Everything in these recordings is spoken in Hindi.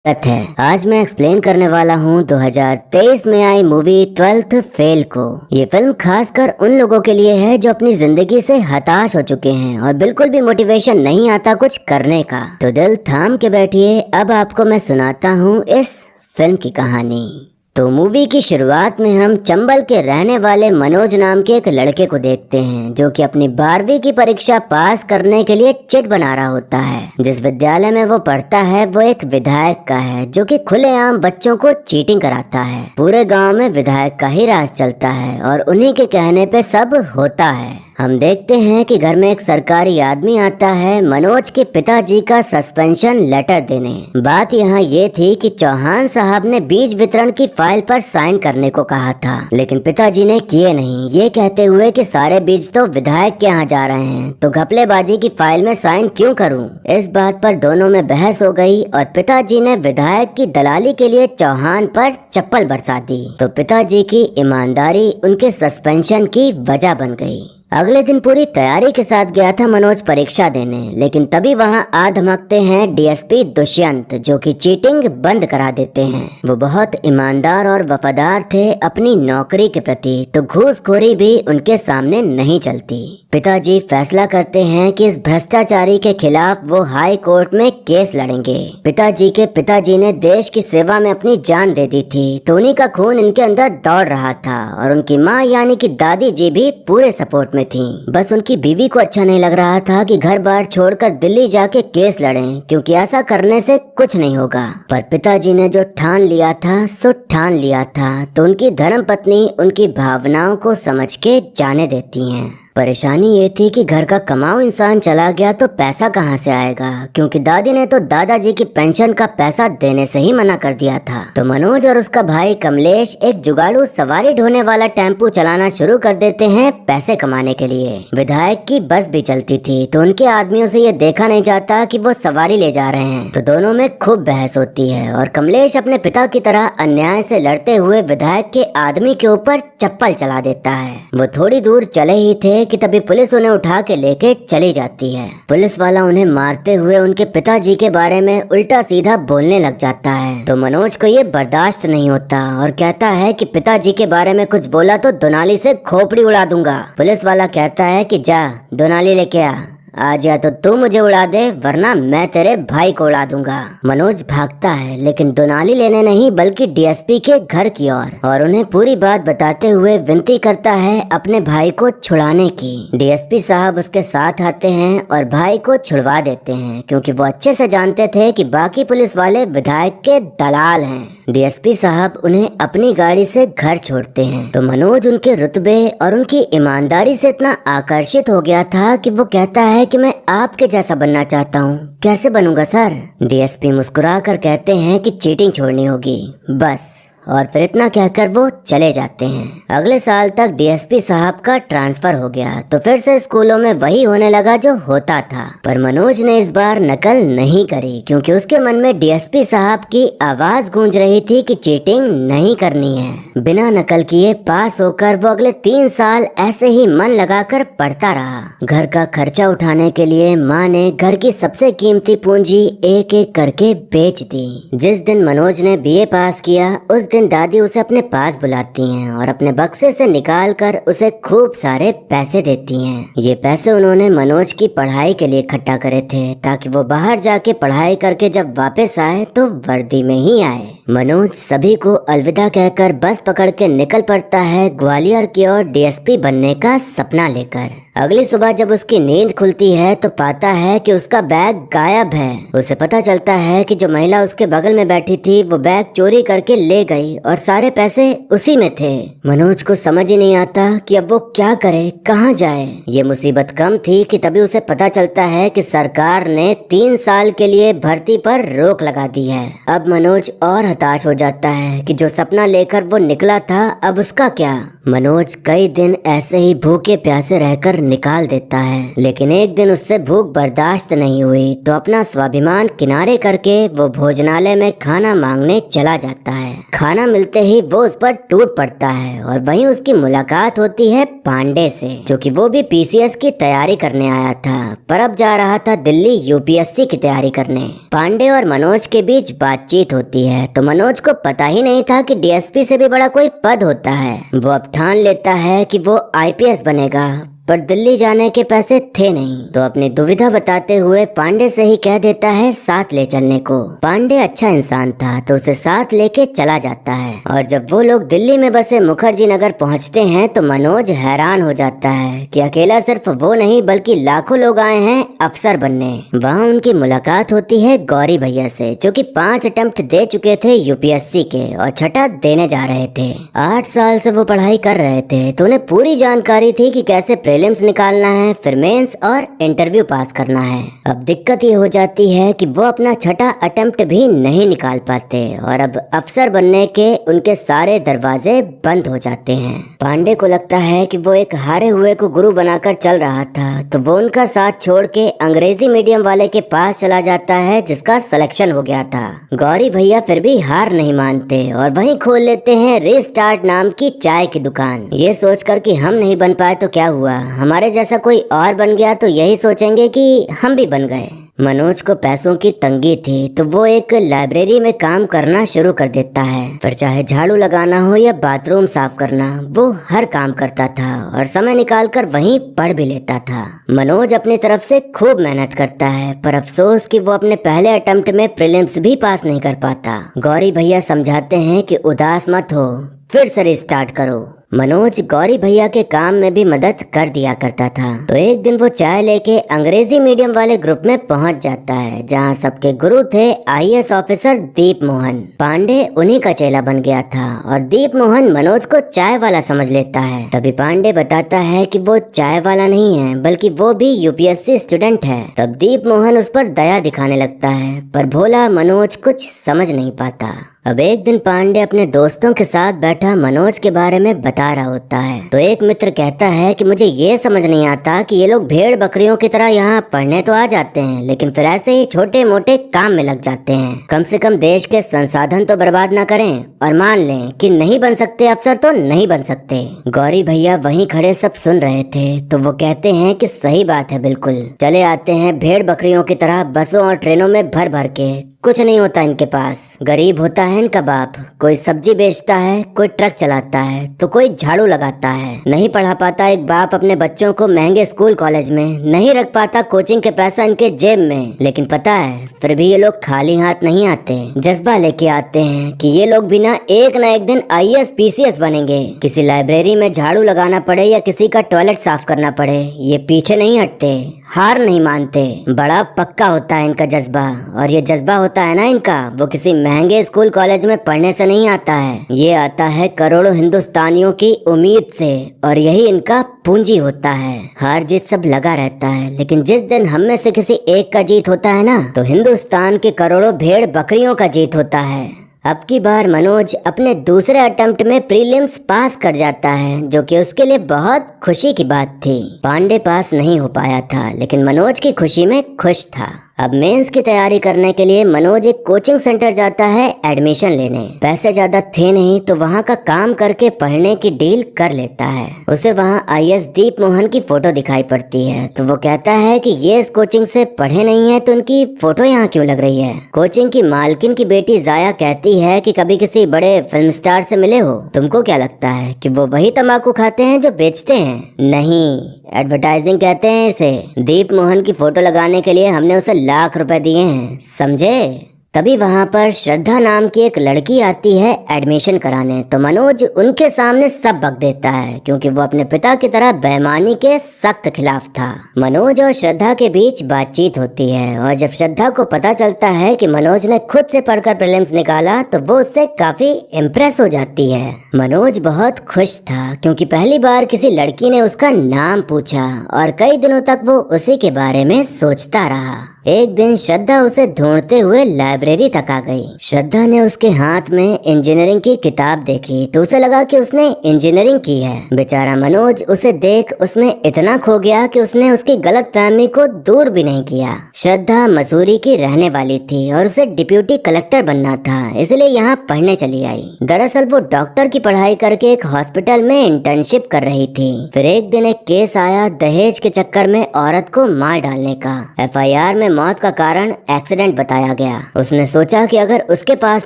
है। आज मैं एक्सप्लेन करने वाला हूँ 2023 में आई मूवी 12th फेल को। ये फिल्म खासकर उन लोगों के लिए है जो अपनी जिंदगी से हताश हो चुके हैं और बिल्कुल भी मोटिवेशन नहीं आता कुछ करने का। तो दिल थाम के बैठिए, अब आपको मैं सुनाता हूँ इस फिल्म की कहानी। तो मूवी की शुरुआत में हम चंबल के रहने वाले मनोज नाम के एक लड़के को देखते हैं जो कि अपनी 12वीं की परीक्षा पास करने के लिए चिट बना रहा होता है। जिस विद्यालय में वो पढ़ता है वो एक विधायक का है जो कि खुलेआम बच्चों को चीटिंग कराता है। पूरे गांव में विधायक का ही राज चलता है और उन्हीं के कहने पे सब होता है। हम देखते हैं कि घर में एक सरकारी आदमी आता है मनोज के पिताजी का सस्पेंशन लेटर देने। बात यहाँ ये थी कि चौहान साहब ने बीज वितरण की फाइल पर साइन करने को कहा था, लेकिन पिताजी ने किए नहीं, ये कहते हुए कि सारे बीज तो विधायक के यहाँ जा रहे हैं, तो घपलेबाजी की फाइल में साइन क्यों करूं। इस बात पर दोनों में बहस हो गई और पिताजी ने विधायक की दलाली के लिए चौहान पर चप्पल बरसा दी। तो पिताजी की ईमानदारी उनके सस्पेंशन की वजह बन गई। अगले दिन पूरी तैयारी के साथ गया था मनोज परीक्षा देने, लेकिन तभी वहां आ धमकते हैं डीएसपी दुष्यंत जो कि चीटिंग बंद करा देते हैं। वो बहुत ईमानदार और वफादार थे अपनी नौकरी के प्रति, तो घूसखोरी भी उनके सामने नहीं चलती। पिताजी फैसला करते हैं कि इस भ्रष्टाचारी के खिलाफ वो हाई कोर्ट में केस लड़ेंगे। पिताजी के पिताजी ने देश की सेवा में अपनी जान दे दी थी, तो उन्हीं का खून इनके अंदर दौड़ रहा था और उनकी माँ यानी कि दादी जी भी पूरे सपोर्ट में थी। बस उनकी बीवी को अच्छा नहीं लग रहा था कि घर बार छोड़कर दिल्ली जाके केस लड़ें, क्योंकि ऐसा करने से कुछ नहीं होगा। पर पिताजी ने जो ठान लिया था सो ठान लिया था, तो उनकी धर्मपत्नी उनकी भावनाओं को समझ के जाने देती हैं। परेशानी ये थी कि घर का कमाऊ इंसान चला गया तो पैसा कहाँ से आएगा, क्योंकि दादी ने तो दादाजी की पेंशन का पैसा देने से ही मना कर दिया था। तो मनोज और उसका भाई कमलेश एक जुगाड़ू सवारी ढोने वाला टेम्पू चलाना शुरू कर देते हैं पैसे कमाने के लिए। विधायक की बस भी चलती थी, तो उनके आदमियों से ये देखा नहीं जाता कि वो सवारी ले जा रहे हैं, तो दोनों में खूब बहस होती है और कमलेश अपने पिता की तरह अन्याय से लड़ते हुए विधायक के आदमी के ऊपर चप्पल चला देता है। वो थोड़ी दूर चले ही थे कि तभी पुलिस उन्हें उठा के लेके चली जाती है। पुलिस वाला उन्हें मारते हुए उनके पिताजी के बारे में उल्टा सीधा बोलने लग जाता है। तो मनोज को ये बर्दाश्त नहीं होता और कहता है कि पिताजी के बारे में कुछ बोला तो दुनाली से खोपड़ी उड़ा दूंगा। पुलिस वाला कहता है कि जा दुनाली लेके आ, आज या तो तू मुझे उड़ा दे वरना मैं तेरे भाई को उड़ा दूंगा। मनोज भागता है, लेकिन दुनाली लेने नहीं बल्कि डीएसपी के घर की ओर और उन्हें पूरी बात बताते हुए विनती करता है अपने भाई को छुड़ाने की। डीएसपी साहब उसके साथ आते हैं और भाई को छुड़वा देते हैं, क्योंकि वो अच्छे से जानते थे कि बाकी पुलिस वाले विधायक के दलाल हैं। डीएसपी साहब उन्हें अपनी गाड़ी से घर छोड़ते हैं। तो मनोज उनके रुतबे और उनकी ईमानदारी से इतना आकर्षित हो गया था कि वो कहता है कि मैं आपके जैसा बनना चाहता हूँ। कैसे बनूंगा सर? डीएसपी मुस्कुरा कर कहते हैं कि चीटिंग छोड़नी होगी बस, और फिर इतना कहकर वो चले जाते हैं। अगले साल तक डीएसपी साहब का ट्रांसफर हो गया, तो फिर से स्कूलों में वही होने लगा जो होता था। पर मनोज ने इस बार नकल नहीं करी, क्योंकि उसके मन में डीएसपी साहब की आवाज गूंज रही थी कि चीटिंग नहीं करनी है। बिना नकल किए पास होकर वो अगले 3 साल ऐसे ही मन लगाकर पढ़ता रहा। घर का खर्चा उठाने के लिए माँ ने घर की सबसे कीमती पूंजी एक एक करके बेच दी। जिस दिन मनोज ने बीए पास किया उस दिन दादी उसे अपने पास बुलाती हैं और अपने बक्से से निकाल कर उसे खूब सारे पैसे देती हैं। ये पैसे उन्होंने मनोज की पढ़ाई के लिए इकट्ठा करे थे, ताकि वो बाहर जाके पढ़ाई करके जब वापस आए तो वर्दी में ही आए। मनोज सभी को अलविदा कहकर बस पकड़ के निकल पड़ता है ग्वालियर की ओर डीएसपी बनने का सपना लेकर। अगली सुबह जब उसकी नींद खुलती है तो पाता है कि उसका बैग गायब है। उसे पता चलता है कि जो महिला उसके बगल में बैठी थी वो बैग चोरी करके ले गई और सारे पैसे उसी में थे। मनोज को समझ ही नहीं आता कि अब वो क्या करे, कहाँ जाए। ये मुसीबत कम थी कि तभी उसे पता चलता है कि सरकार ने 3 साल के लिए भर्ती पर रोक लगा दी है। अब मनोज और हताश हो जाता है कि जो सपना लेकर वो निकला था अब उसका क्या। मनोज कई दिन ऐसे ही भूखे प्यासे रहकर निकाल देता है, लेकिन एक दिन उससे भूख बर्दाश्त नहीं हुई तो अपना स्वाभिमान किनारे करके वो भोजनालय में खाना मांगने चला जाता है। खाना मिलते ही वो उस पर टूट पड़ता है और वहीं उसकी मुलाकात होती है पांडे से, जो कि वो भी पीसीएस की तैयारी करने आया था, पर अब जा रहा था दिल्ली यूपीएससी की तैयारी करने। पांडे और मनोज के बीच बातचीत होती है तो मनोज को पता ही नहीं था कि डीएसपी से भी बड़ा कोई पद होता है। वो अब ठान लेता है कि वो आईपीएस बनेगा, पर दिल्ली जाने के पैसे थे नहीं, तो अपनी दुविधा बताते हुए पांडे से ही कह देता है साथ ले चलने को। पांडे अच्छा इंसान था तो उसे साथ लेके चला जाता है और जब वो लोग दिल्ली में बसे मुखर्जी नगर पहुंचते हैं तो मनोज हैरान हो जाता है कि अकेला सिर्फ वो नहीं बल्कि लाखों लोग आए हैं अफसर बनने। वहाँ उनकी मुलाकात होती है गौरी भैया से, जो कि 5 अटेम्प्ट दे चुके थे यूपीएससी के और छठा देने जा रहे थे। 8 साल से वो पढ़ाई कर रहे थे तो उन्हें पूरी जानकारी थी कि कैसे प्रीलिम्स निकालना है, फिर मेंस और इंटरव्यू पास करना है। अब दिक्कत ये हो जाती है कि वो अपना छठा अटेम्प्ट भी नहीं निकाल पाते और अब अफसर बनने के उनके सारे दरवाजे बंद हो जाते हैं। पांडे को लगता है कि वो एक हारे हुए को गुरु बनाकर चल रहा था, तो वो उनका साथ छोड़ के अंग्रेजी मीडियम वाले के पास चला जाता है जिसका सिलेक्शन हो गया था। गौरी भैया फिर भी हार नहीं मानते और वहीं खोल लेते हैं रीस्टार्ट नाम की चाय की दुकान। ये सोचकर कि हम नहीं बन पाए तो क्या हुआ, हमारे जैसा कोई और बन गया तो यही सोचेंगे कि हम भी बन गए। मनोज को पैसों की तंगी थी तो वो एक लाइब्रेरी में काम करना शुरू कर देता है, पर चाहे झाड़ू लगाना हो या बाथरूम साफ करना, वो हर काम करता था और समय निकालकर वहीं पढ़ भी लेता था। मनोज अपनी तरफ से खूब मेहनत करता है, पर अफसोस कि वो अपने पहले अटेम्प्ट में प्रीलिम्स भी पास नहीं कर पाता। गौरी भैया समझाते हैं कि उदास मत हो, फिर से रिस्टार्ट करो। मनोज गौरी भैया के काम में भी मदद कर दिया करता था, तो एक दिन वो चाय लेके अंग्रेजी मीडियम वाले ग्रुप में पहुंच जाता है जहां सबके गुरु थे आईएएस ऑफिसर दीप मोहन। पांडे उन्हीं का चेला बन गया था और दीप मोहन मनोज को चाय वाला समझ लेता है। तभी पांडे बताता है कि वो चाय वाला नहीं है बल्कि वो भी यूपीएससी स्टूडेंट है। तब दीप मोहन उस पर दया दिखाने लगता है, पर भोला मनोज कुछ समझ नहीं पाता। अब एक दिन पांडे अपने दोस्तों के साथ बैठा मनोज के बारे में बता रहा होता है, तो एक मित्र कहता है कि मुझे ये समझ नहीं आता कि ये लोग भेड़ बकरियों की तरह यहाँ पढ़ने तो आ जाते हैं, लेकिन फिर ऐसे ही छोटे मोटे काम में लग जाते हैं। कम से कम देश के संसाधन तो बर्बाद ना करें और मान लें कि नहीं बन सकते अफसर तो नहीं बन सकते। गौरी भैया वहीं खड़े सब सुन रहे थे, तो वो कहते हैं कि सही बात है, बिल्कुल चले आते हैं भेड़ बकरियों की तरह बसों और ट्रेनों में भर भर के, कुछ नहीं होता इनके पास। गरीब होता है इनका बाप, कोई सब्जी बेचता है, कोई ट्रक चलाता है, तो कोई झाड़ू लगाता है। नहीं पढ़ा पाता एक बाप अपने बच्चों को महंगे स्कूल कॉलेज में, नहीं रख पाता कोचिंग के पैसा इनके जेब में, लेकिन पता है फिर भी ये लोग खाली हाथ नहीं आते, जज्बा लेके आते हैं कि ये लोग भी ना एक दिन आईएएस पीसीएस बनेंगे। किसी लाइब्रेरी में झाड़ू लगाना पड़े या किसी का टॉयलेट साफ करना पड़े, ये पीछे नहीं हटते, हार नहीं मानते। बड़ा पक्का होता है इनका जज्बा, और ये जज्बा होता है ना इनका, वो किसी महंगे स्कूल कॉलेज में पढ़ने से नहीं आता है, ये आता है करोड़ों हिंदुस्तानियों की उम्मीद से, और यही इनका पूंजी होता है। हार जीत सब लगा रहता है, लेकिन जिस दिन हम में से किसी एक का जीत होता है ना, तो हिंदुस्तान के करोड़ों भेड़ बकरियों का जीत होता है। अब की बार मनोज अपने दूसरे अटेम्प्ट में प्रीलिम्स पास कर जाता है, जो कि उसके लिए बहुत खुशी की बात थी। पांडे पास नहीं हो पाया था, लेकिन मनोज की खुशी में खुश था। अब मेंस की तैयारी करने के लिए मनोज एक कोचिंग सेंटर जाता है एडमिशन लेने। पैसे ज्यादा थे नहीं तो वहाँ का काम करके पढ़ने की डील कर लेता है। उसे वहाँ आईएएस दीप मोहन की फोटो दिखाई पड़ती है, तो वो कहता है कि ये इस कोचिंग से पढ़े नहीं है तो उनकी फोटो यहाँ क्यों लग रही है। कोचिंग की मालकिन की बेटी जाया कहती है कि कभी किसी बड़े फिल्म स्टार से मिले हो, तुमको क्या लगता है कि वो वही तंबाकू खाते हैं जो बेचते हैं? नहीं, एडवर्टाइजिंग कहते हैं इसे। दीप मोहन की फोटो लगाने के लिए हमने उसे लाख रुपए दिए हैं, समझे? तभी वहाँ पर श्रद्धा नाम की एक लड़की आती है एडमिशन कराने, तो मनोज उनके सामने सब बक देता है, क्योंकि वो अपने पिता की तरह बेईमानी के सख्त खिलाफ था। मनोज और श्रद्धा के बीच बातचीत होती है, और जब श्रद्धा को पता चलता है कि मनोज ने खुद से पढ़कर प्रीलिम्स निकाला, तो वो उससे काफी इम्प्रेस हो जाती है। मनोज बहुत खुश था, क्योंकि पहली बार किसी लड़की ने उसका नाम पूछा, और कई दिनों तक वो उसी के बारे में सोचता रहा। एक दिन श्रद्धा उसे ढूंढते हुए लाइब्रेरी तक आ गई। श्रद्धा ने उसके हाथ में इंजीनियरिंग की किताब देखी तो उसे लगा कि उसने इंजीनियरिंग की है। बेचारा मनोज उसे देख उसमें इतना खो गया कि उसने उसकी गलतफहमी को दूर भी नहीं किया। श्रद्धा मसूरी की रहने वाली थी और उसे डिप्यूटी कलेक्टर बनना था, इसलिए यहाँ पढ़ने चली आई। दरअसल वो डॉक्टर की पढ़ाई करके एक हॉस्पिटल में इंटर्नशिप कर रही थी। फिर एक दिन एक केस आया दहेज के चक्कर में औरत को मार डालने का। FIR में मौत का कारण एक्सीडेंट बताया गया। उसने सोचा कि अगर उसके पास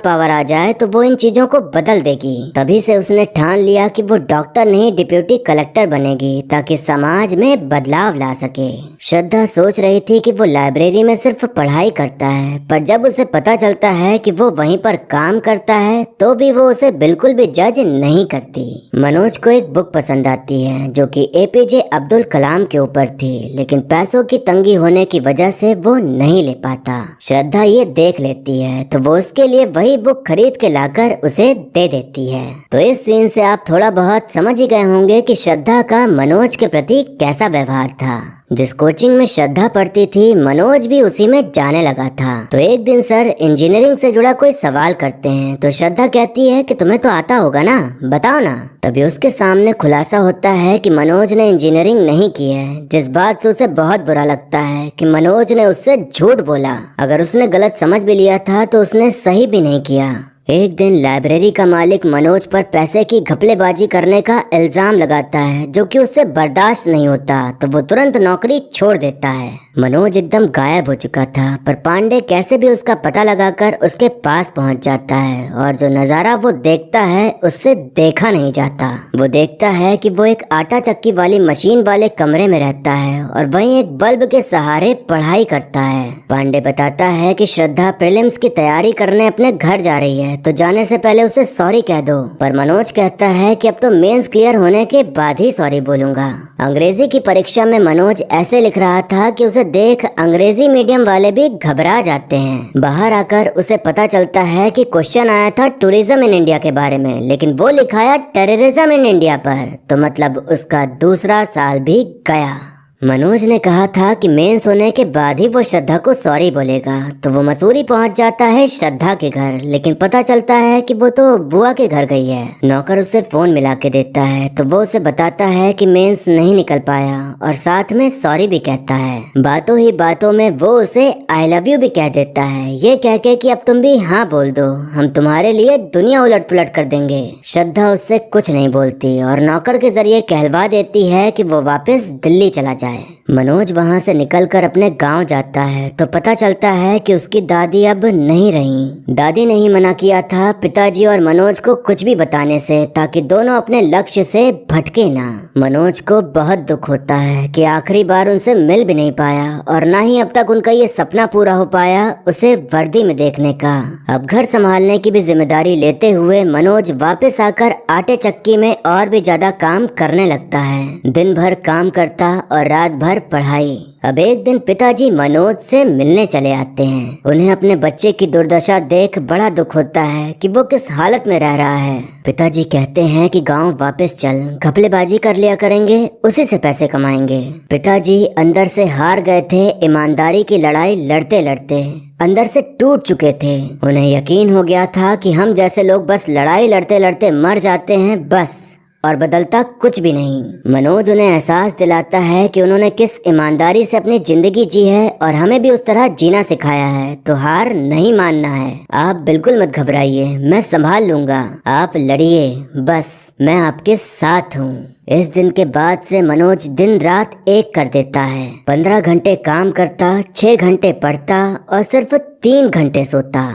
पावर आ जाए तो वो इन चीजों को बदल देगी। तभी से उसने ठान लिया कि वो डॉक्टर नहीं डिप्यूटी कलेक्टर बनेगी ताकि समाज में बदलाव ला सके। श्रद्धा सोच रही थी कि वो लाइब्रेरी में सिर्फ पढ़ाई करता है, पर जब उसे पता चलता है कि वो वहीं पर काम करता है तो भी वो उसे बिल्कुल भी जज नहीं करती। मनोज को एक बुक पसंद आती है जो कि APJ अब्दुल कलाम के ऊपर थी, लेकिन पैसों की तंगी होने की वजह से वो नहीं ले पाता। श्रद्धा ये देख लेती है तो वो उसके लिए वही बुक खरीद के लाकर उसे दे देती है। तो इस सीन से आप थोड़ा बहुत समझ ही गए होंगे कि श्रद्धा का मनोज के प्रति कैसा व्यवहार था। जिस कोचिंग में श्रद्धा पढ़ती थी मनोज भी उसी में जाने लगा था। तो एक दिन सर इंजीनियरिंग से जुड़ा कोई सवाल करते हैं तो श्रद्धा कहती है कि तुम्हें तो आता होगा ना, बताओ ना। तभी उसके सामने खुलासा होता है कि मनोज ने इंजीनियरिंग नहीं की है, जिस बात से उसे बहुत बुरा लगता है कि मनोज ने उससे झूठ बोला। अगर उसने गलत समझ भी लिया था तो उसने सही भी नहीं किया। एक दिन लाइब्रेरी का मालिक मनोज पर पैसे की घपलेबाजी करने का इल्जाम लगाता है जो कि उससे बर्दाश्त नहीं होता, तो वो तुरंत नौकरी छोड़ देता है। मनोज एकदम गायब हो चुका था, पर पांडे कैसे भी उसका पता लगाकर उसके पास पहुंच जाता है और जो नजारा वो देखता है उससे देखा नहीं जाता। वो देखता है कि वो एक आटा चक्की वाली मशीन वाले कमरे में रहता है और वहीं एक बल्ब के सहारे पढ़ाई करता है। पांडे बताता है कि श्रद्धा प्रीलिम्स की तैयारी करने अपने घर जा रही है तो जाने से पहले उसे सॉरी कह दो, पर मनोज कहता है कि अब तो मेंस क्लियर होने के बाद ही सॉरी बोलूंगा। अंग्रेजी की परीक्षा में मनोज ऐसे लिख रहा था कि उसे देख अंग्रेजी मीडियम वाले भी घबरा जाते हैं। बाहर आकर उसे पता चलता है कि क्वेश्चन आया था टूरिज्म इन इंडिया के बारे में, लेकिन वो लिखाया टेररिज्म इन इंडिया पर, तो मतलब उसका दूसरा साल भी गया। मनोज ने कहा था कि मेंस होने के बाद ही वो श्रद्धा को सॉरी बोलेगा, तो वो मसूरी पहुंच जाता है श्रद्धा के घर, लेकिन पता चलता है कि वो तो बुआ के घर गई है। नौकर उसे फोन मिला के देता है तो वो उसे बताता है कि मेंस नहीं निकल पाया और साथ में सॉरी भी कहता है। बातों ही बातों में वो उसे आई लव यू भी कह देता है, ये कह के कि अब तुम भी हाँ बोल दो, हम तुम्हारे लिए दुनिया उलट पुलट कर देंगे। श्रद्धा उससे कुछ नहीं बोलती और नौकर के जरिए कहलवा देती है कि वो वापस दिल्ली चला जाए। मनोज वहां से निकलकर अपने गांव जाता है तो पता चलता है कि उसकी दादी अब नहीं रही। दादी ने ही मना किया था पिताजी और मनोज को कुछ भी बताने से, ताकि दोनों अपने लक्ष्य से भटके ना। मनोज को बहुत दुख होता है कि आखिरी बार उनसे मिल भी नहीं पाया और ना ही अब तक उनका ये सपना पूरा हो पाया उसे वर्दी में देखने का। अब घर संभालने की भी जिम्मेदारी लेते हुए मनोज वापस आकर आटे चक्की में और भी ज्यादा काम करने लगता है। दिन भर काम करता और रात भर पढ़ाई। अब एक दिन पिताजी मनोज से मिलने चले आते हैं। उन्हें अपने बच्चे की दुर्दशा देख बड़ा दुख होता है कि वो किस हालत में रह रहा है। पिताजी कहते हैं कि गांव वापस चल, घपलेबाजी कर लिया करेंगे, उसी से पैसे कमाएंगे। पिताजी अंदर से हार गए थे, ईमानदारी की लड़ाई लड़ते लड़ते अंदर से टूट चुके थे। उन्हें यकीन हो गया था कि हम जैसे लोग बस लड़ाई लड़ते लड़ते मर जाते हैं बस, और बदलता कुछ भी नहीं। मनोज उन्हें एहसास दिलाता है कि उन्होंने किस ईमानदारी से अपनी जिंदगी जी है और हमें भी उस तरह जीना सिखाया है, तो हार नहीं मानना है। आप बिल्कुल मत घबराइए, मैं संभाल लूंगा, आप लड़िए, बस मैं आपके साथ हूँ। इस दिन के बाद से मनोज दिन रात एक कर देता है। 15 घंटे काम करता, 6 घंटे पढ़ता और सिर्फ 3 घंटे सोता।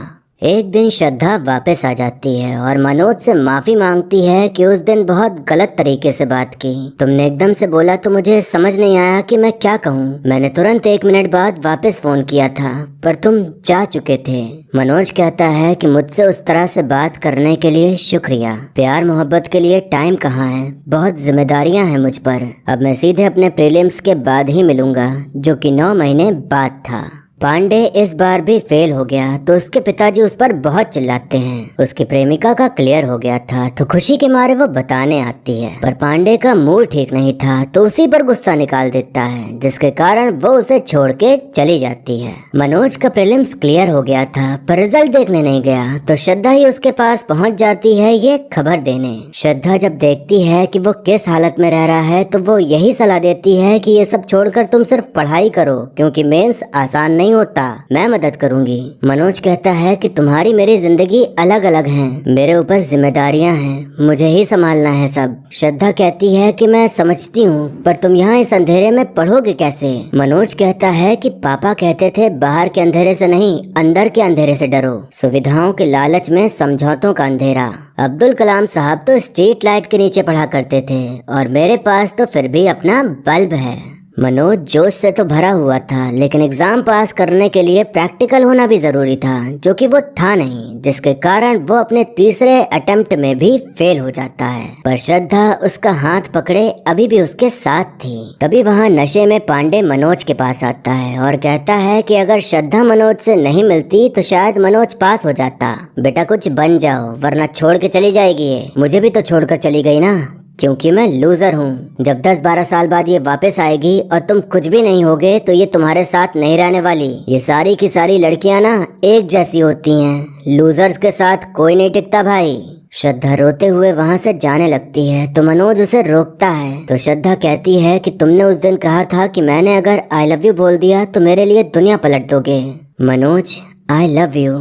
एक दिन श्रद्धा वापस आ जाती है और मनोज से माफी मांगती है कि उस दिन बहुत गलत तरीके से बात की। तुमने एकदम से बोला तो मुझे समझ नहीं आया कि मैं क्या कहूँ। मैंने तुरंत 1 मिनट बाद वापस फोन किया था, पर तुम जा चुके थे। मनोज कहता है कि मुझसे उस तरह से बात करने के लिए शुक्रिया। प्यार मोहब्बत के लिए टाइम कहाँ है, बहुत जिम्मेदारियां हैं मुझ पर। अब मैं सीधे अपने प्रीलिम्स के बाद ही मिलूंगा, जो कि 9 महीने बाद था। पांडे इस बार भी फेल हो गया तो उसके पिताजी उस पर बहुत चिल्लाते हैं। उसकी प्रेमिका का क्लियर हो गया था तो खुशी के मारे वो बताने आती है, पर पांडे का मूड ठीक नहीं था तो उसी पर गुस्सा निकाल देता है, जिसके कारण वो उसे छोड़ के चली जाती है। मनोज का प्रीलिम्स क्लियर हो गया था पर रिजल्ट देखने नहीं गया तो श्रद्धा ही उसके पास पहुंच जाती है ये खबर देने। श्रद्धा जब देखती है कि वो किस हालत में रह रहा है तो वो यही सलाह देती है कि ये सब छोड़कर तुम सिर्फ पढ़ाई करो, क्योंकि मेंस आसान नहीं होता, मैं मदद करूंगी। मनोज कहता है कि तुम्हारी मेरी जिंदगी अलग अलग है, मेरे ऊपर जिम्मेदारियां हैं, मुझे ही संभालना है सब। श्रद्धा कहती है कि मैं समझती हूँ, पर तुम यहाँ इस अंधेरे में पढ़ोगे कैसे? मनोज कहता है कि पापा कहते थे बाहर के अंधेरे से नहीं, अंदर के अंधेरे से डरो, सुविधाओं के लालच में समझौतों का अंधेरा। अब्दुल कलाम साहब तो स्ट्रीट लाइट के नीचे पढ़ा करते थे और मेरे पास तो फिर भी अपना बल्ब है। मनोज जोश से तो भरा हुआ था, लेकिन एग्जाम पास करने के लिए प्रैक्टिकल होना भी जरूरी था, जो कि वो था नहीं, जिसके कारण वो अपने तीसरे अटेम्प्ट में भी फेल हो जाता है। पर श्रद्धा उसका हाथ पकड़े अभी भी उसके साथ थी। तभी वहाँ नशे में पांडे मनोज के पास आता है और कहता है कि अगर श्रद्धा मनोज से नहीं मिलती तो शायद मनोज पास हो जाता। बेटा कुछ बन जाओ वरना छोड़ के चली जाएगी ये। मुझे भी तो छोड़कर चली गई ना, क्योंकि मैं लूजर हूँ। जब 10-12 साल बाद ये वापस आएगी और तुम कुछ भी नहीं होगे तो ये तुम्हारे साथ नहीं रहने वाली। ये सारी की सारी लड़कियां ना एक जैसी होती हैं, लूजर्स के साथ कोई नहीं टिकता भाई। श्रद्धा रोते हुए वहाँ से जाने लगती है तो मनोज उसे रोकता है। तो श्रद्धा कहती है कि तुमने उस दिन कहा था कि मैंने अगर आई लव यू बोल दिया तो मेरे लिए दुनिया पलट दोगे। मनोज आई लव यू,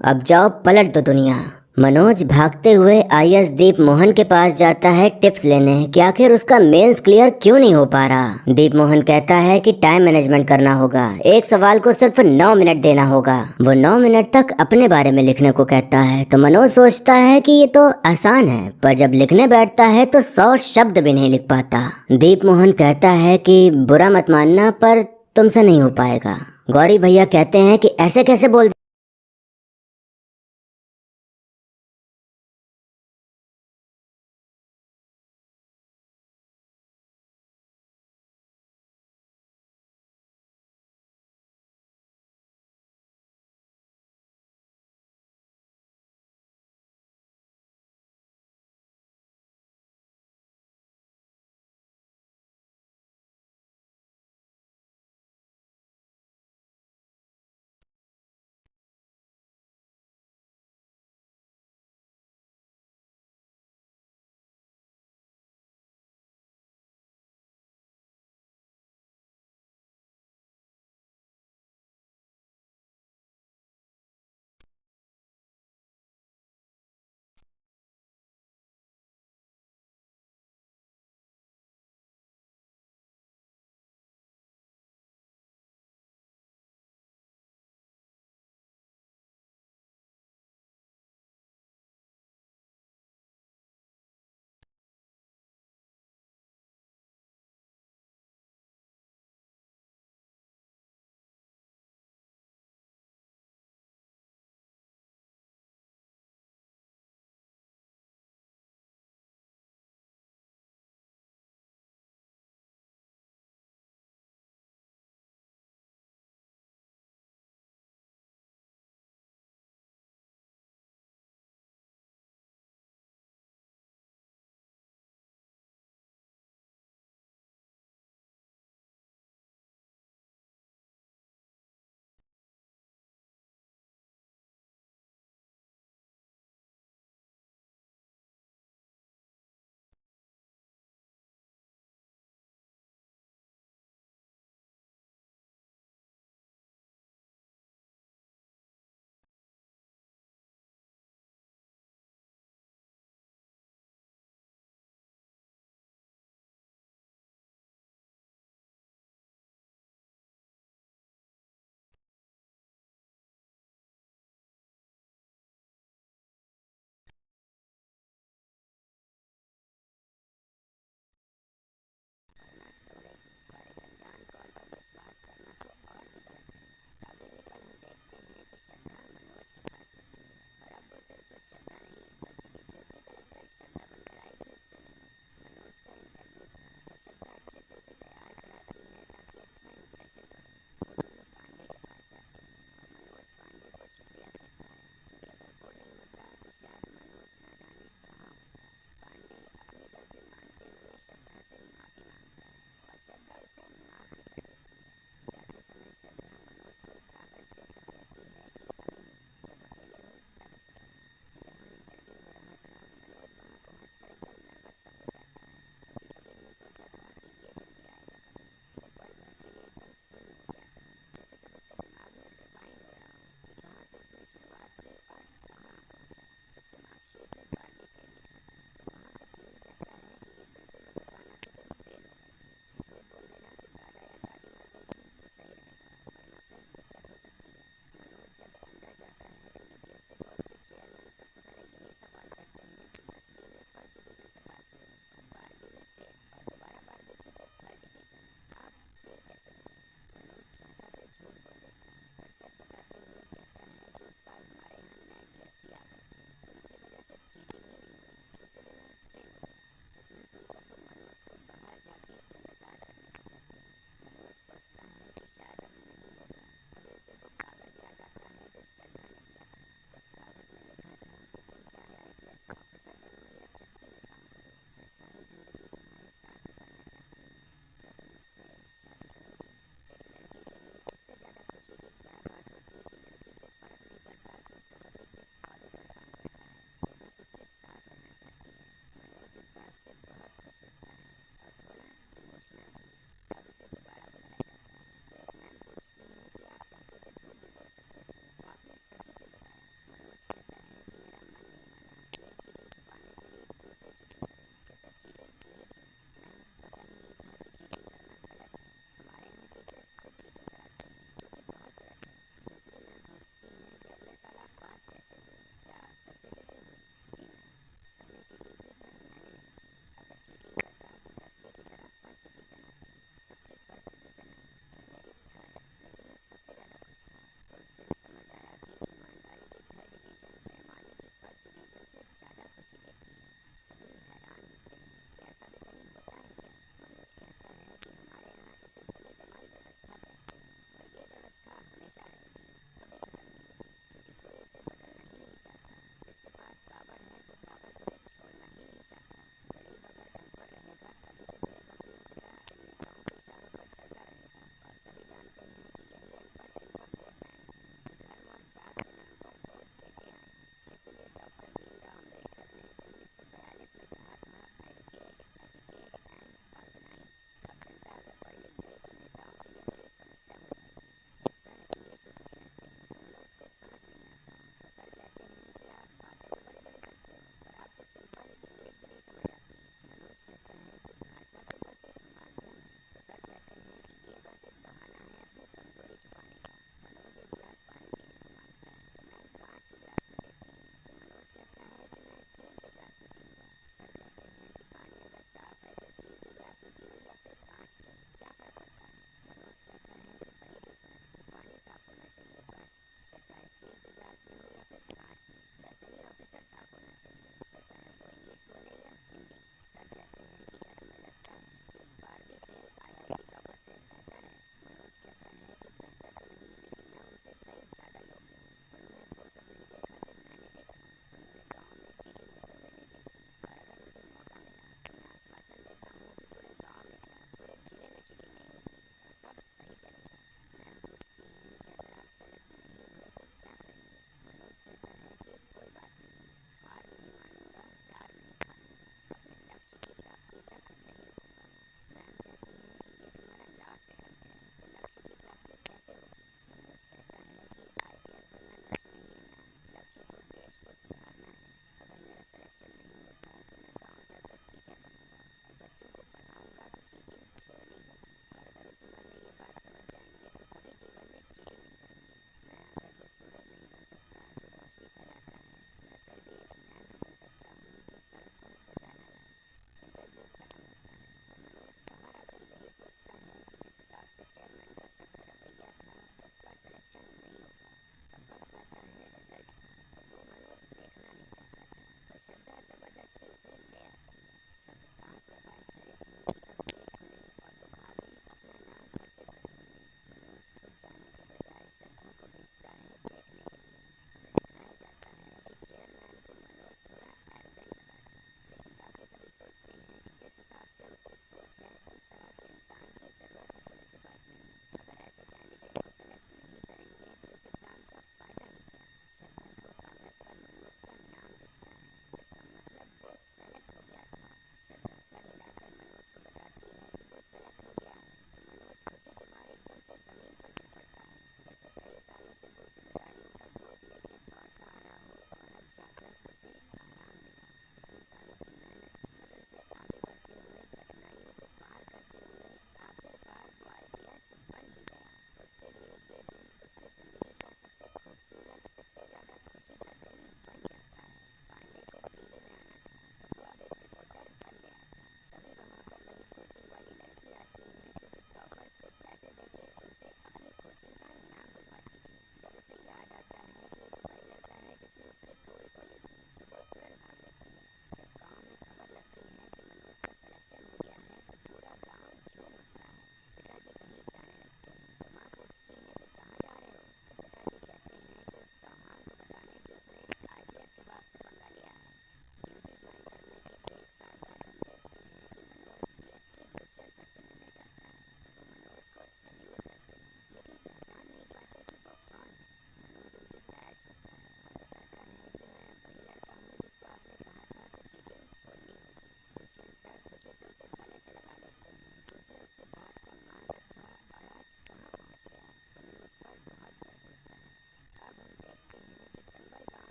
अब जाओ पलट दो दुनिया। मनोज भागते हुए आईएएस दीप मोहन के पास जाता है टिप्स लेने कि आखिर उसका मेंस क्लियर क्यों नहीं हो पा रहा। दीप मोहन कहता है कि टाइम मैनेजमेंट करना होगा, एक सवाल को सिर्फ 9 मिनट देना होगा। वो 9 मिनट तक अपने बारे में लिखने को कहता है तो मनोज सोचता है कि ये तो आसान है, पर जब लिखने बैठता है तो 100 शब्द भी नहीं लिख पाता। दीप मोहन कहता है कि बुरा मत मानना पर तुमसे नहीं हो पाएगा। गौरी भैया कहते हैं कि ऐसे कैसे बोल